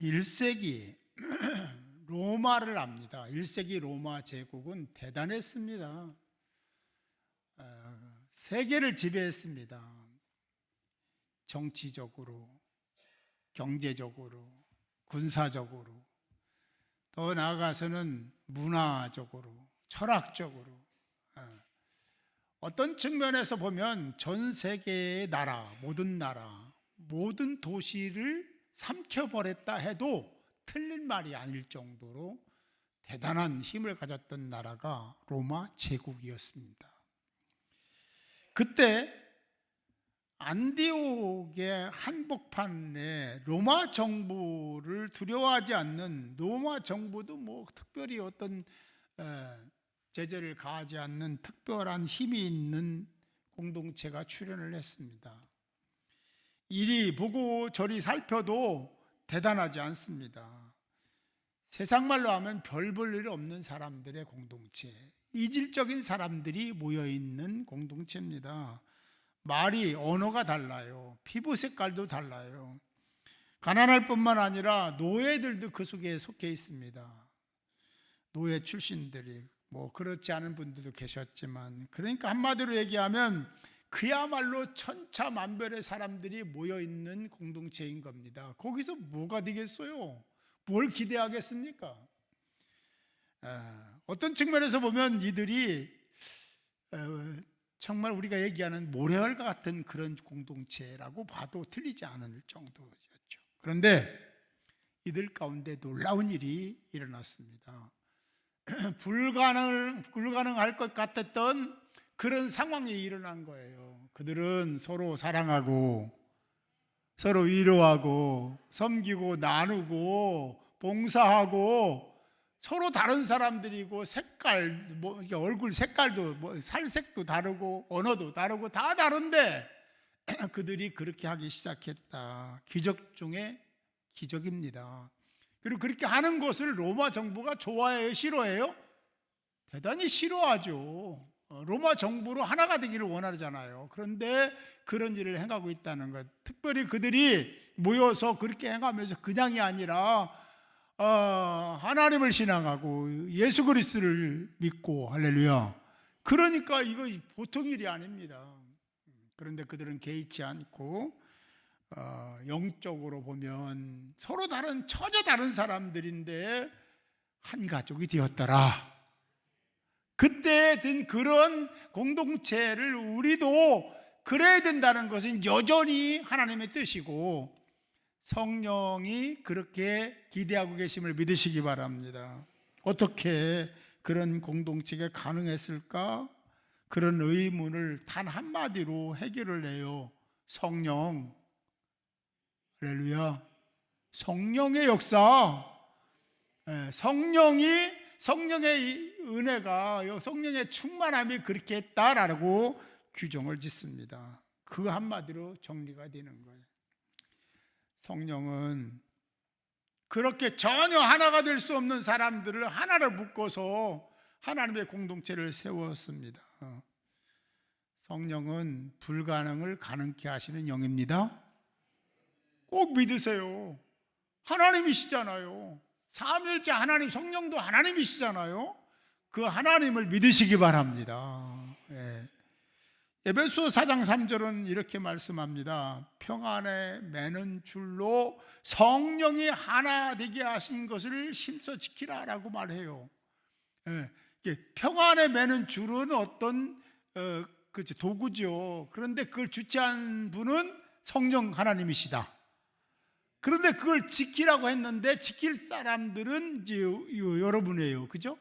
1세기 로마를 압니다. 1세기 로마 제국은 대단했습니다. 세계를 지배했습니다. 정치적으로, 경제적으로, 군사적으로, 더 나아가서는 문화적으로, 철학적으로, 어떤 측면에서 보면 전 세계의 나라, 모든 도시를 삼켜버렸다 해도 틀린 말이 아닐 정도로 대단한 힘을 가졌던 나라가 로마 제국이었습니다. 그때 안디옥의 한복판에 로마 정부를 두려워하지 않는, 로마 정부도 뭐 특별히 어떤 제재를 가하지 않는 특별한 힘이 있는 공동체가 출현을 했습니다. 이리 보고 저리 살펴도 대단하지 않습니다. 세상 말로 하면 별 볼 일 없는 사람들의 공동체, 이질적인 사람들이 모여있는 공동체입니다. 말이, 언어가 달라요. 피부 색깔도 달라요. 가난할 뿐만 아니라 노예들도 그 속에 속해 있습니다. 노예 출신들이, 뭐 그렇지 않은 분들도 계셨지만, 그러니까 한마디로 얘기하면 그야말로 천차만별의 사람들이 모여있는 공동체인 겁니다. 거기서 뭐가 되겠어요? 뭘 기대하겠습니까? 어떤 측면에서 보면 이들이 정말 우리가 얘기하는 모래알과 같은 그런 공동체라고 봐도 틀리지 않을 정도였죠. 그런데 이들 가운데 놀라운 일이 일어났습니다. 불가능할 것 같았던 그런 상황이 일어난 거예요. 그들은 서로 사랑하고, 서로 위로하고, 섬기고, 나누고, 봉사하고, 서로 다른 사람들이고, 색깔, 얼굴 색깔도, 살색도 다르고, 언어도 다르고, 다 다른데 그들이 그렇게 하기 시작했다. 기적 중에 기적입니다. 그리고 그렇게 하는 것을 로마 정부가 좋아해요? 싫어해요? 대단히 싫어하죠. 로마 정부로 하나가 되기를 원하잖아요. 그런데 그런 일을 행하고 있다는 것, 특별히 그들이 모여서 그렇게 행하면서 그냥이 아니라 하나님을 신앙하고 예수 그리스도를 믿고, 할렐루야. 그러니까 이거 보통 일이 아닙니다. 그런데 그들은 개의치 않고 영적으로 보면 서로 다른, 처저 다른 사람들인데 한 가족이 되었더라. 그때 든 그런 공동체를 우리도 그래야 된다는 것은 여전히 하나님의 뜻이고, 성령이 그렇게 기대하고 계심을 믿으시기 바랍니다. 어떻게 그런 공동체가 가능했을까? 그런 의문을 단 한마디로 해결을 해요. 성령. 할렐루야. 성령의 역사. 성령의 은혜가, 성령의 충만함이 그렇게 했다라고 규정을 짓습니다. 그 한마디로 정리가 되는 거예요. 성령은 그렇게 전혀 하나가 될 수 없는 사람들을 하나로 묶어서 하나님의 공동체를 세웠습니다. 성령은 불가능을 가능케 하시는 영입니다. 꼭 믿으세요. 하나님이시잖아요. 삼위일체 하나님, 성령도 하나님이시잖아요. 그 하나님을 믿으시기 바랍니다. 에베소 4장 3절은 이렇게 말씀합니다. 평안에 매는 줄로 성령이 하나 되게 하신 것을 힘써 지키라라고 말해요. 평안에 매는 줄은 어떤 도구죠. 그런데 그걸 주체한 분은 성령 하나님이시다. 그런데 그걸 지키라고 했는데 지킬 사람들은 이제 여러분이에요. 그죠?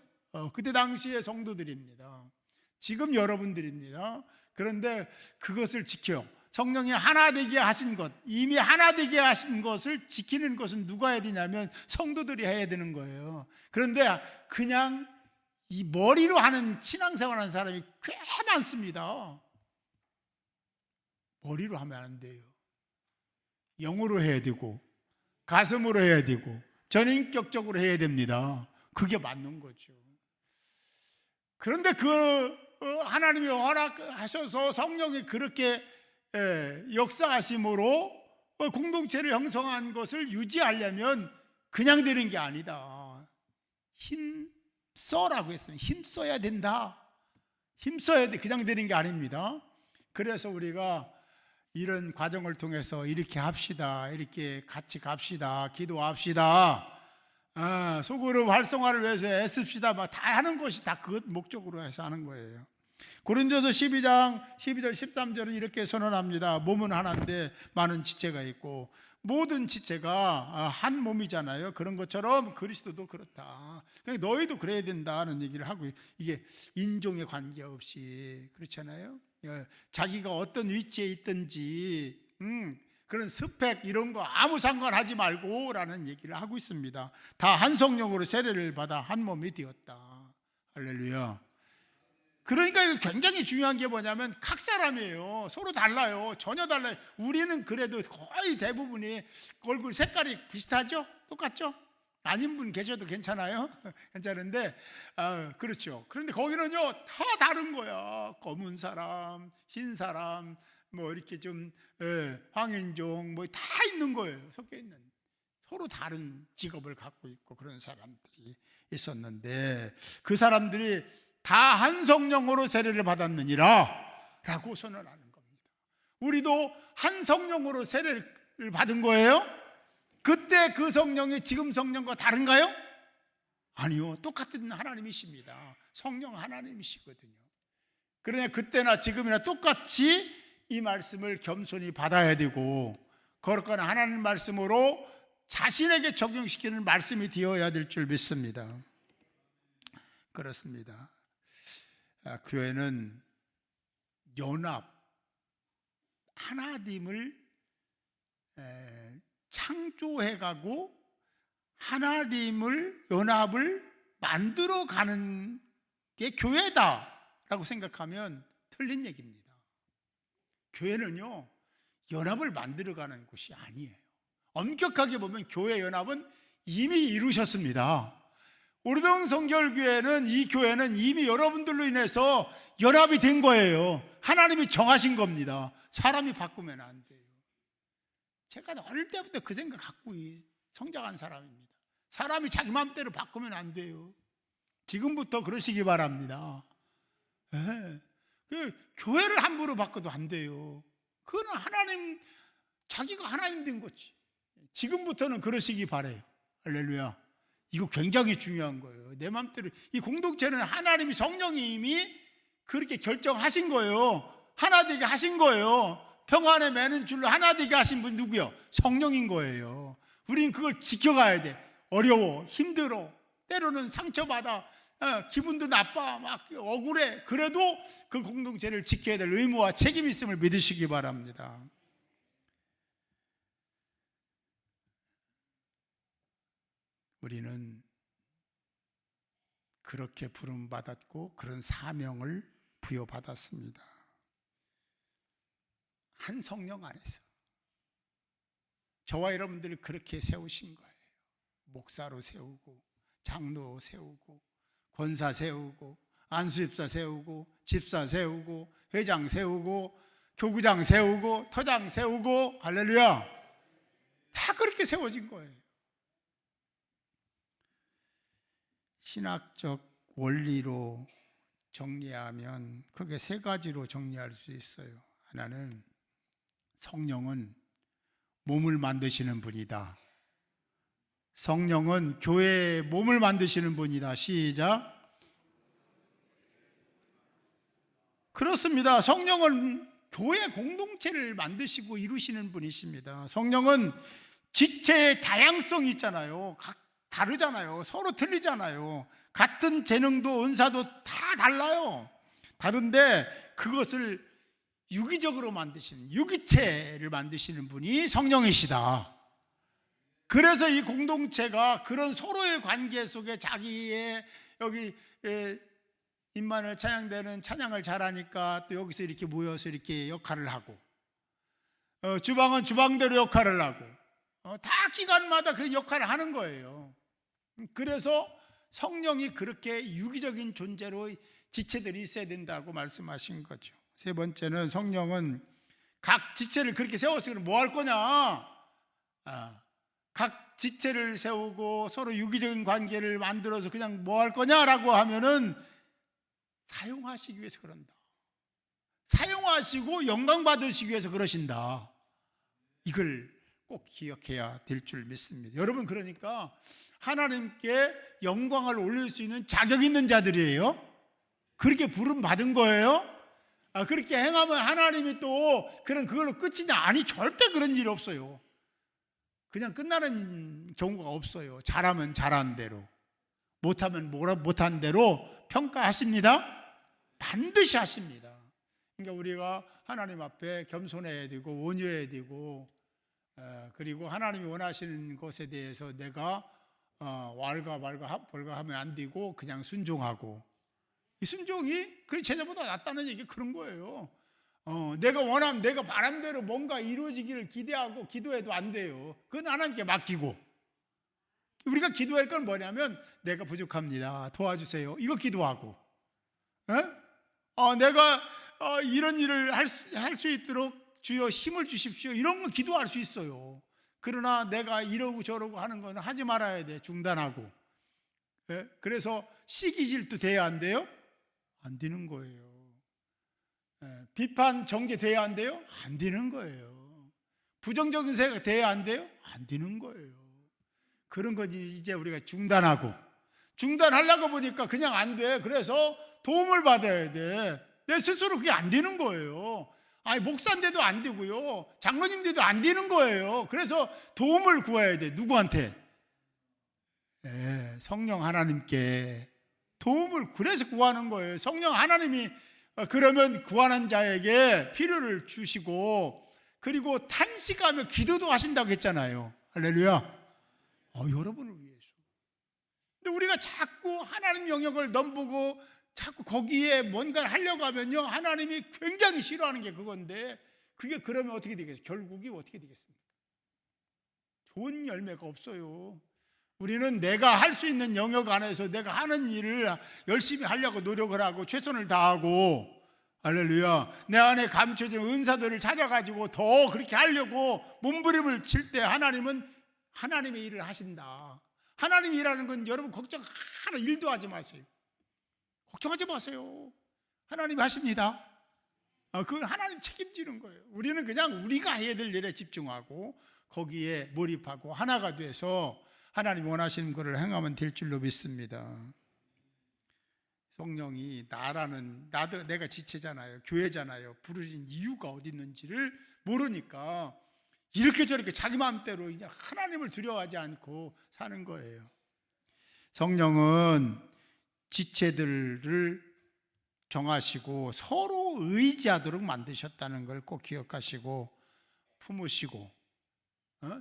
그때 당시의 성도들입니다. 지금 여러분들입니다. 그런데 그것을 지켜, 성령이 하나 되게 하신 것, 이미 하나 되게 하신 것을 지키는 것은 누가 해야 되냐면 성도들이 해야 되는 거예요. 그런데 그냥 이 머리로 하는 신앙생활 하는 사람이 꽤 많습니다. 머리로 하면 안 돼요. 영으로 해야 되고, 가슴으로 해야 되고, 전인격적으로 해야 됩니다. 그게 맞는 거죠. 그런데 하나님이 허락하셔서 성령이 그렇게 역사하심으로 공동체를 형성한 것을 유지하려면 그냥 되는 게 아니다. 힘써라고 했으면 힘써야 된다. 힘써야 돼. 그냥 되는 게 아닙니다. 그래서 우리가 이런 과정을 통해서 이렇게 합시다. 이렇게 같이 갑시다. 기도합시다. 소그룹 활성화를 위해서 애씁시다. 막 다 하는 것이 다 그 목적으로 해서 하는 거예요. 고린도서 12장 12절 13절은 이렇게 선언합니다. 몸은 하나인데 많은 지체가 있고 모든 지체가 한 몸이잖아요. 그런 것처럼 그리스도도 그렇다. 너희도 그래야 된다는 얘기를 하고, 이게 인종에 관계없이 그렇잖아요. 자기가 어떤 위치에 있든지 그런 스펙 이런 거 아무 상관하지 말고 라는 얘기를 하고 있습니다. 다 한 성령으로 세례를 받아 한 몸이 되었다. 할렐루야. 그러니까 이거 굉장히 중요한 게 뭐냐면 각 사람이에요. 서로 달라요. 전혀 달라요. 우리는 그래도 거의 대부분이 얼굴 색깔이 비슷하죠? 똑같죠? 아닌 분 계셔도 괜찮아요? 괜찮은데 그렇죠. 그런데 거기는요 다 다른 거야. 검은 사람, 흰 사람, 뭐 이렇게 좀 황인종 뭐 다 있는 거예요. 섞여 있는, 서로 다른 직업을 갖고 있고 그런 사람들이 있었는데 그 사람들이 다 한 성령으로 세례를 받았느니라 라고 선언하는 겁니다. 우리도 한 성령으로 세례를 받은 거예요? 그때 그 성령이 지금 성령과 다른가요? 아니요, 똑같은 하나님이십니다. 성령 하나님이시거든요. 그러나 그때나 지금이나 똑같이 이 말씀을 겸손히 받아야 되고, 거룩한 하나님 말씀으로 자신에게 적용시키는 말씀이 되어야 될 줄 믿습니다. 그렇습니다. 교회는 연합, 하나님을 창조해가고 하나님을 연합을 만들어가는 게 교회다라고 생각하면 틀린 얘기입니다. 교회는요 연합을 만들어가는 곳이 아니에요. 엄격하게 보면 교회 연합은 이미 이루셨습니다. 오르동 성결교회는, 이 교회는 이미 여러분들로 인해서 연합이 된 거예요. 하나님이 정하신 겁니다. 사람이 바꾸면 안 돼요. 제가 어릴 때부터 그 생각 갖고 성장한 사람입니다. 사람이 자기 마음대로 바꾸면 안 돼요. 지금부터 그러시기 바랍니다. 교회를 함부로 바꿔도 안 돼요. 그거는 하나님, 자기가 하나님 된 거지. 지금부터는 그러시기 바라요. 할렐루야. 이거 굉장히 중요한 거예요. 내 마음대로, 이 공동체는 하나님이, 성령이 이미 그렇게 결정하신 거예요. 하나 되게 하신 거예요. 평안에 매는 줄로 하나 되게 하신 분 누구요? 성령인 거예요. 우리는 그걸 지켜가야 돼. 어려워, 힘들어, 때로는 상처받아, 기분도 나빠, 막 억울해. 그래도 그 공동체를 지켜야 될 의무와 책임이 있음을 믿으시기 바랍니다. 우리는 그렇게 부름받았고 그런 사명을 부여받았습니다. 한 성령 안에서 저와 여러분들을 그렇게 세우신 거예요. 목사로 세우고, 장로 세우고, 권사 세우고, 안수집사 세우고, 집사 세우고, 회장 세우고, 교구장 세우고, 터장 세우고, 할렐루야. 다 그렇게 세워진 거예요. 신학적 원리로 정리하면 크게 세 가지로 정리할 수 있어요. 하나는 성령은 몸을 만드시는 분이다. 성령은 교회의 몸을 만드시는 분이다. 시작. 그렇습니다. 성령은 교회 공동체를 만드시고 이루시는 분이십니다. 성령은 지체의 다양성이 있잖아요. 다르잖아요. 서로 틀리잖아요. 같은 재능도 은사도 다 달라요. 다른데 그것을 유기적으로 만드시는, 유기체를 만드시는 분이 성령이시다. 그래서 이 공동체가 그런 서로의 관계 속에 자기의 여기 임마누엘 찬양대는 찬양을 잘하니까 또 여기서 이렇게 모여서 이렇게 역할을 하고, 주방은 주방대로 역할을 하고, 다 기관마다 그 역할을 하는 거예요. 그래서 성령이 그렇게 유기적인 존재로 지체들이 있어야 된다고 말씀하신 거죠. 세 번째는 성령은 각 지체를 그렇게 세웠으면 뭐 할 거냐? 각 지체를 세우고 서로 유기적인 관계를 만들어서 그냥 뭐 할 거냐라고 하면은 사용하시기 위해서 그런다. 사용하시고 영광 받으시기 위해서 그러신다. 이걸 꼭 기억해야 될 줄 믿습니다. 여러분, 그러니까 하나님께 영광을 올릴 수 있는 자격 있는 자들이에요. 그렇게 부름 받은 거예요. 그렇게 행하면 하나님이 또 그걸로 끝이냐? 아니, 절대 그런 일이 없어요. 그냥 끝나는 경우가 없어요. 잘하면 잘한 대로, 못하면 못한 대로 평가하십니다. 반드시 하십니다. 그러니까 우리가 하나님 앞에 겸손해야 되고 온유해야 되고, 그리고 하나님이 원하시는 것에 대해서 내가 벌가 하면 안 되고 그냥 순종하고, 이 순종이 그 제자보다 낫다는 얘기, 그런 거예요. 내가 원하면 내가 바람대로 뭔가 이루어지기를 기대하고 기도해도 안 돼요. 그건 하나님께 맡기고, 우리가 기도할 건 뭐냐면 내가 부족합니다, 도와주세요, 이거 기도하고, 내가 이런 일을 할 수 있도록 주여 힘을 주십시오, 이런 건 기도할 수 있어요. 그러나 내가 이러고 저러고 하는 건 하지 말아야 돼, 중단하고. 그래서 시기질도 돼야 안 돼요? 안 되는 거예요. 비판 정죄 돼야 안 돼요? 안 되는 거예요. 부정적인 생각 돼야 안 돼요? 안 되는 거예요. 그런 건 이제 우리가 중단하려고 보니까 그냥 안 돼. 그래서 도움을 받아야 돼. 내 스스로 그게 안 되는 거예요. 아니, 목사인데도 안 되고요, 장로님들도 안 되는 거예요. 그래서 도움을 구해야 돼. 누구한테? 성령 하나님께 도움을 그래서 구하는 거예요. 성령 하나님이 그러면 구하는 자에게 필요를 주시고, 그리고 탄식하며 기도도 하신다고 했잖아요. 할렐루야. 여러분을 위해서. 근데 우리가 자꾸 하나님 영역을 넘보고 자꾸 거기에 뭔가를 하려고 하면요, 하나님이 굉장히 싫어하는 게 그건데, 그게 그러면 어떻게 되겠어요? 결국이 어떻게 되겠습니까? 좋은 열매가 없어요. 우리는 내가 할 수 있는 영역 안에서 내가 하는 일을 열심히 하려고 노력을 하고 최선을 다하고, 할렐루야, 내 안에 감춰진 은사들을 찾아가지고 더 그렇게 하려고 몸부림을 칠 때 하나님은 하나님의 일을 하신다. 하나님이 일하는 건 여러분 걱정 하나 일도 하지 마세요. 걱정하지 마세요. 하나님이 하십니다. 그건 하나님 책임지는 거예요. 우리는 그냥 우리가 해야 될 일에 집중하고 거기에 몰입하고 하나가 돼서 하나님 원하시는 것을 행하면 될 줄로 믿습니다. 성령이 나도 내가 지체잖아요, 교회잖아요. 부르신 이유가 어디 있는지를 모르니까 이렇게 저렇게 자기 마음대로 그냥 하나님을 두려워하지 않고 사는 거예요. 성령은 지체들을 정하시고 서로 의지하도록 만드셨다는 걸 꼭 기억하시고, 품으시고,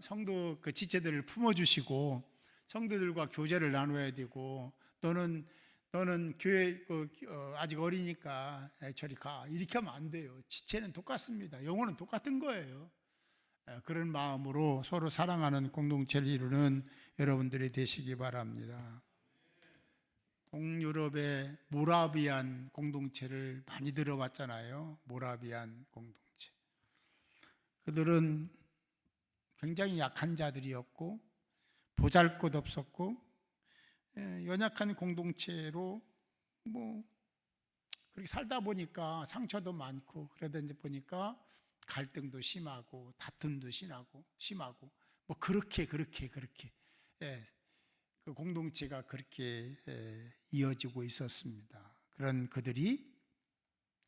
성도 그 지체들을 품어주시고, 성도들과 교제를 나눠야 되고, 너는 교회 아직 어리니까 저리 가, 이렇게 하면 안 돼요. 지체는 똑같습니다. 영혼은 똑같은 거예요. 그런 마음으로 서로 사랑하는 공동체를 이루는 여러분들이 되시기 바랍니다. 동유럽의 모라비안 공동체를 많이 들어봤잖아요. 모라비안 공동체. 그들은 굉장히 약한 자들이었고 보잘것 없었고 연약한 공동체로 그렇게 살다 보니까 상처도 많고, 그러다 이제 보니까 갈등도 심하고 다툼도 심하고 그렇게 그 공동체가 그렇게 이어지고 있었습니다. 그런 그들이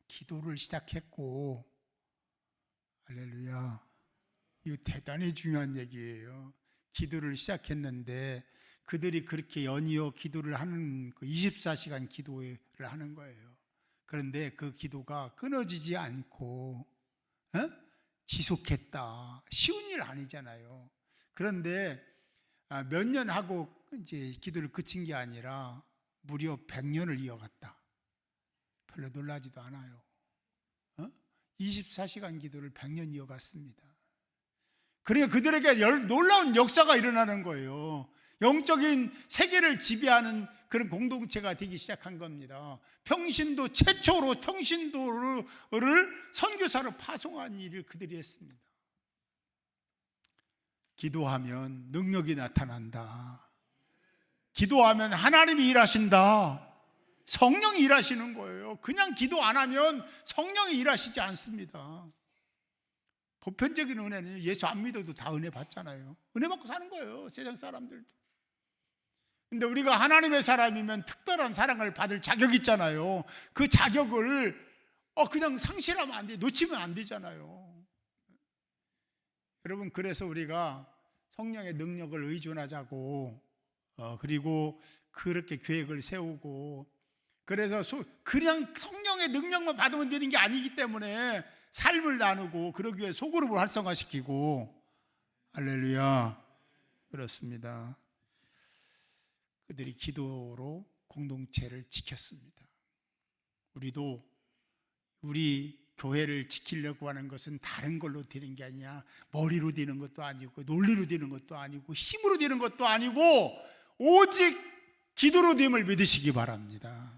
기도를 시작했고, 할렐루야, 이거 대단히 중요한 얘기예요. 기도를 시작했는데 그들이 그렇게 연이어 기도를 하는, 그 24시간 기도를 하는 거예요. 그런데 그 기도가 끊어지지 않고 지속했다. 쉬운 일 아니잖아요. 그런데 몇 년 하고 이제 기도를 그친 게 아니라 무려 100년을 이어갔다. 별로 놀라지도 않아요. 24시간 기도를 100년 이어갔습니다. 그러니까 그들에게 놀라운 역사가 일어나는 거예요. 영적인 세계를 지배하는 그런 공동체가 되기 시작한 겁니다. 최초로 평신도를 선교사로 파송한 일을 그들이 했습니다. 기도하면 능력이 나타난다. 기도하면 하나님이 일하신다. 성령이 일하시는 거예요. 그냥 기도 안 하면 성령이 일하시지 않습니다. 보편적인 은혜는 예수 안 믿어도 다 은혜 받잖아요. 은혜 받고 사는 거예요, 세상 사람들도. 근데 우리가 하나님의 사람이면 특별한 사랑을 받을 자격이 있잖아요. 그 자격을 그냥 상실하면 안 돼, 놓치면 안 되잖아요. 여러분, 그래서 우리가 성령의 능력을 의존하자고, 그리고 그렇게 계획을 세우고, 그래서 그냥 성령의 능력만 받으면 되는 게 아니기 때문에 삶을 나누고 그러기 위해 소그룹을 활성화시키고, 할렐루야, 그렇습니다. 그들이 기도로 공동체를 지켰습니다. 우리도 우리 교회를 지키려고 하는 것은 다른 걸로 되는 게 아니야. 머리로 되는 것도 아니고, 논리로 되는 것도 아니고, 힘으로 되는 것도 아니고, 오직 기도로 됨을 믿으시기 바랍니다.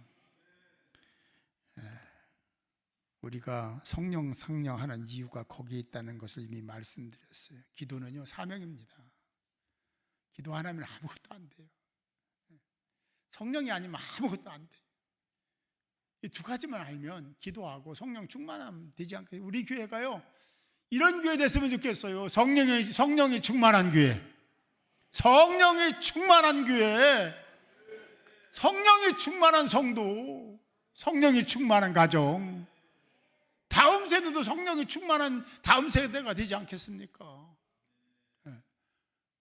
우리가 성령 상령하는 이유가 거기에 있다는 것을 이미 말씀드렸어요. 기도는요, 사명입니다. 기도 안 하면 아무것도 안 돼요. 성령이 아니면 아무것도 안 돼요. 이 두 가지만 알면 기도하고 성령 충만하면 되지 않겠어요? 우리 교회가요, 이런 교회 됐으면 좋겠어요. 성령이 충만한 교회, 성령이 충만한 교회, 성령이 충만한 성도, 성령이 충만한 가정, 다음 세대도 성령이 충만한 다음 세대가 되지 않겠습니까?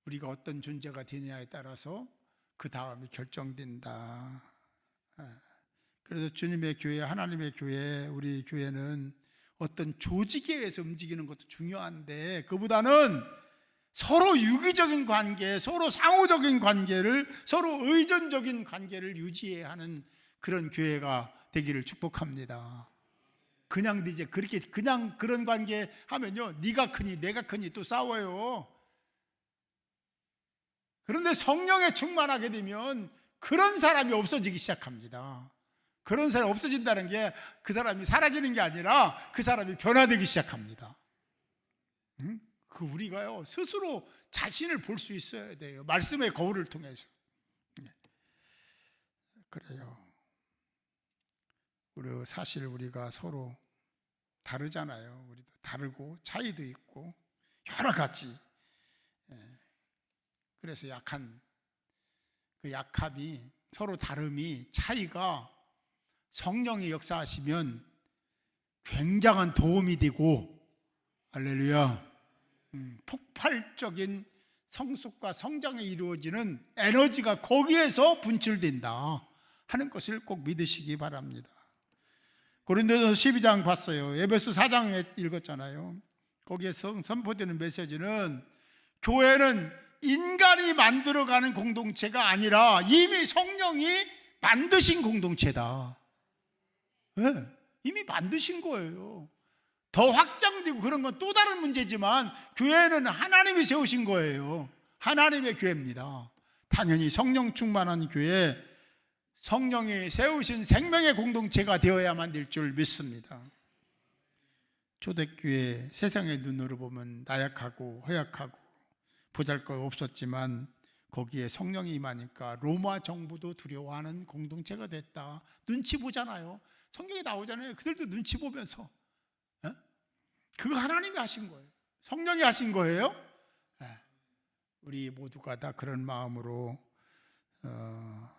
우리가 어떤 존재가 되냐에 따라서 그 다음이 결정된다. 그래서 주님의 교회, 하나님의 교회, 우리 교회는 어떤 조직에 의해서 움직이는 것도 중요한데, 그보다는 서로 유기적인 관계, 서로 상호적인 관계를, 서로 의존적인 관계를 유지해야 하는 그런 교회가 되기를 축복합니다. 그냥 이제 그렇게 그냥 그런 관계 하면요, 네가 크니 내가 크니 또 싸워요. 그런데 성령에 충만하게 되면 그런 사람이 없어지기 시작합니다. 그런 사람이 없어진다는 게 그 사람이 사라지는 게 아니라 그 사람이 변화되기 시작합니다. 그 우리가요, 스스로 자신을 볼 수 있어야 돼요. 말씀의 거울을 통해서. 그래요. 사실 우리가 서로 다르잖아요. 우리도 다르고 차이도 있고 여러 가지. 그래서 그 약함이, 서로 다름이, 차이가 성령이 역사하시면 굉장한 도움이 되고, 할렐루야, 폭발적인 성숙과 성장이 이루어지는 에너지가 거기에서 분출된다 하는 것을 꼭 믿으시기 바랍니다. 고린도서 12장 봤어요. 에베소 4장 읽었잖아요. 거기에서 선포되는 메시지는 교회는 인간이 만들어가는 공동체가 아니라 이미 성령이 만드신 공동체다. 네, 이미 만드신 거예요. 더 확장되고 그런 건 또 다른 문제지만 교회는 하나님이 세우신 거예요. 하나님의 교회입니다. 당연히 성령 충만한 교회, 성령이 세우신 생명의 공동체가 되어야만 될 줄 믿습니다. 초대교회, 세상의 눈으로 보면 나약하고 허약하고 보잘것 없었지만 거기에 성령이 임하니까 로마 정부도 두려워하는 공동체가 됐다. 눈치 보잖아요. 성경에 나오잖아요. 그들도 눈치 보면서. 그거 하나님이 하신 거예요. 성령이 하신 거예요. 우리 모두가 다 그런 마음으로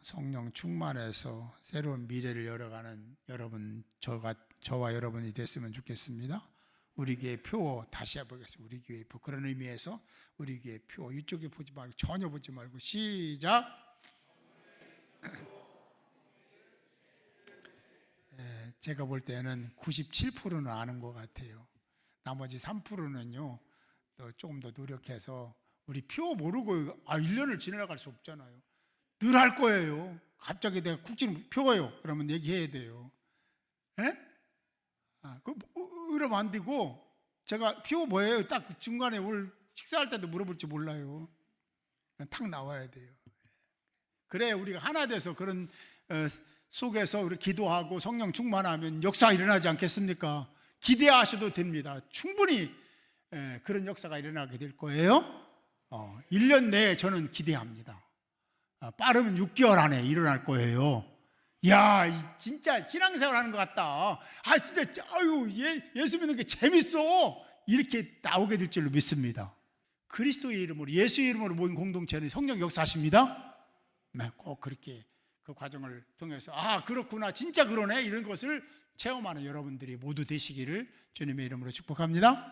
성령 충만해서 새로운 미래를 열어가는 여러분, 저와 여러분이 됐으면 좋겠습니다. 우리 교회 표 다시 해보겠습니다. 우리 교회 표, 그런 의미에서 우리 교회 표, 이쪽에 보지 말고, 전혀 보지 말고, 시작. 제가 볼 때는 97%는 아는 것 같아요. 나머지 3%는요 또 조금 더 노력해서, 우리 표 모르고 1년을 지나갈 수 없잖아요. 늘 할 거예요. 갑자기 내가 국진 표가요 그러면 얘기해야 돼요. 이러면 안 되고, 제가 표 뭐예요? 딱 중간에 오늘 식사할 때도 물어볼지 몰라요. 탁 나와야 돼요. 그래 우리가 하나 돼서 그런 속에서 우리 기도하고 성령 충만하면 역사가 일어나지 않겠습니까? 기대하셔도 됩니다. 충분히 그런 역사가 일어나게 될 거예요. 1년 내에 저는 기대합니다. 빠르면 6개월 안에 일어날 거예요. 야, 진짜 신앙생활 하는 것 같다. 진짜, 예수 믿는 게 재밌어. 이렇게 나오게 될 줄로 믿습니다. 그리스도의 이름으로, 예수의 이름으로 모인 공동체는 성령 역사하십니다. 네, 꼭 그렇게 그 과정을 통해서 그렇구나, 진짜 그러네, 이런 것을 체험하는 여러분들이 모두 되시기를 주님의 이름으로 축복합니다.